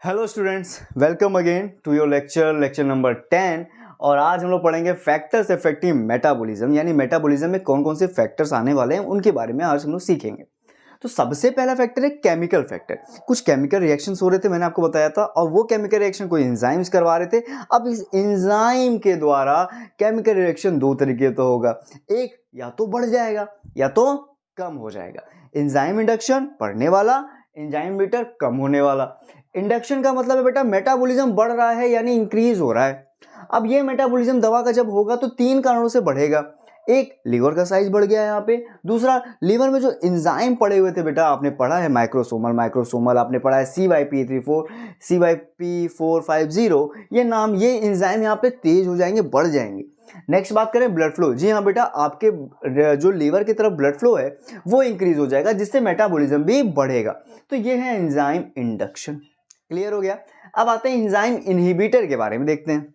Hello students, welcome again to your lecture number 10। और आज हम लोग पढ़ेंगे फैक्टर्स अफेक्टिंग मेटाबॉलिज्म, यानी मेटाबॉलिज्म में कौन कौन से फैक्टर्स आने वाले हैं उनके बारे में आज हम लोग सीखेंगे। तो सबसे पहला फैक्टर है केमिकल फैक्टर। कुछ केमिकल रिएक्शंस हो रहे थे, मैंने आपको बताया था, और वो केमिकल रिएक्शन कोई एंजाइम्स करवा रहे थे। अब इस एंजाइम के द्वारा केमिकल रिएक्शन दो तरीके तो होगा, एक या तो बढ़ जाएगा या तो कम हो जाएगा। एंजाइम इंडक्शन बढ़ने वाला, एंजाइम मीटर कम होने वाला। इंडक्शन का मतलब है बेटा मेटाबॉलिज्म बढ़ रहा है यानी इंक्रीज हो रहा है। अब ये मेटाबॉलिज्म दवा का जब होगा तो तीन कारणों से बढ़ेगा। एक, लीवर का साइज बढ़ गया है यहाँ पे। दूसरा, लीवर में जो एंजाइम पड़े हुए थे बेटा, आपने पढ़ा है माइक्रोसोमल आपने पढ़ा है CYP3 CYP450, ये नाम, ये एंजाइम यहाँ पे तेज हो जाएंगे, बढ़ जाएंगे। नेक्स्ट बात करें ब्लड फ्लो। जी हाँ बेटा, आपके जो लीवर की तरफ ब्लड फ्लो है वो इंक्रीज हो जाएगा, जिससे मेटाबॉलिज्म भी बढ़ेगा। तो ये है एंजाइम इंडक्शन। क्लियर हो गया। अब आते हैं एंजाइम इनहिबिटर के बारे में, देखते हैं।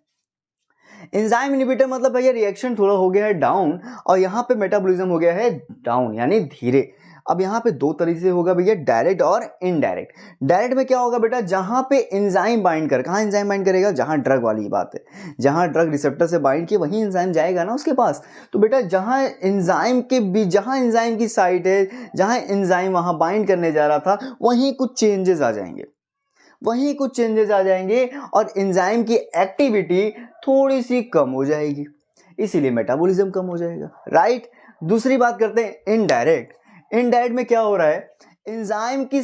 एंजाइम इनहिबिटर मतलब भैया रिएक्शन थोड़ा हो गया है डाउन, और यहाँ पे मेटाबॉलिज्म हो गया है डाउन यानी धीरे। अब यहाँ पे दो तरीके से होगा भैया, डायरेक्ट और इनडायरेक्ट। डायरेक्ट में क्या होगा बेटा, जहां पे एंजाइम बाइंड कर, कहाँ एंजाइम बाइंड करेगा, जहां ड्रग वाली बात है, जहां ड्रग रिसेप्टर से बाइंड किए वहीं एंजाइम जाएगा ना उसके पास। तो बेटा जहां एंजाइम के बीच, जहां एंजाइम की साइट है, जहां एंजाइम वहां बाइंड करने जा रहा था, वहीं कुछ चेंजेस आ जाएंगे, और एंजाइम की एक्टिविटी थोड़ी सी कम हो जाएगी, इसीलिए मेटाबॉलिज्म कम हो जाएगा, राइट। दूसरी बात करते हैं इनडायरेक्ट। इनडायरेक्ट में क्या हो रहा है, एंजाइम की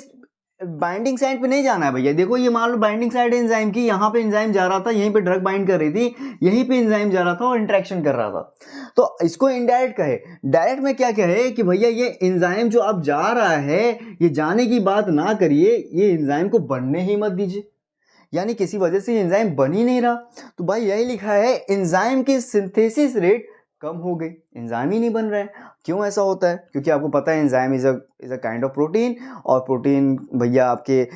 बाइंडिंग साइड पे नहीं जाना है भैया। देखो ये मान लो बाइंडिंग साइड है एंजाइम की, यहाँ पे एंजाइम जा रहा था, यहीं पे ड्रग बाइंड कर रही थी, यहीं पे एंजाइम जा रहा था और इंटरेक्शन कर रहा था, तो इसको इनडायरेक्ट कहे। डायरेक्ट में क्या कहे कि भैया ये एंजाइम जो अब जा रहा है, ये जाने की बात ना करिए, ये एंजाइम को बनने ही मत दीजिए, यानी किसी वजह से एंजाइम बन ही नहीं रहा। तो भाई यही लिखा है, एंजाइम की सिंथेसिस रेट कम हो गई, एंजाइम ही नहीं बन रहा है। क्यों ऐसा होता है? क्योंकि आपको पता है enzyme is a kind of protein, और प्रोटीन भैया आपके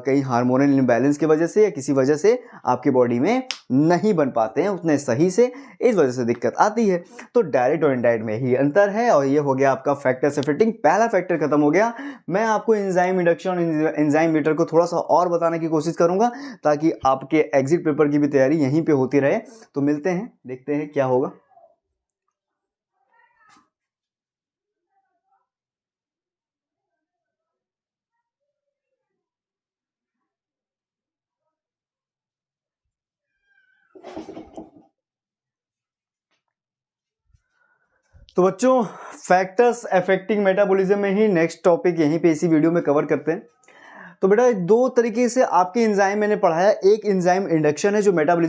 कई हार्मोनल इम्बैलेंस की वजह से या किसी वजह से आपके बॉडी में नहीं बन पाते हैं उतने सही से, इस वजह से दिक्कत आती है। तो डायरेक्ट और इनडायरेक्ट में ही अंतर है, और ये हो गया आपका फैक्टर अफेक्टिंग। पहला फैक्टर खत्म हो गया। मैं आपको एंजाइम इंडक्शन, एंजाइम मीटर को थोड़ा सा और बताने की कोशिश करूंगा, ताकि आपके एग्जिट पेपर की भी तैयारी यहीं पे होती रहे। तो मिलते हैं, देखते हैं क्या होगा। तो बच्चों, फैक्टर्स अफेक्टिंग मेटाबॉलिज्म में ही नेक्स्ट टॉपिक यहीं पे इसी वीडियो में कवर करते हैं। तो बेटा दो तरीके से आपके एंजाइम मैंने पढ़ाया, एक एंजाइम इंडक्शन है जो मेटाबॉलिज्म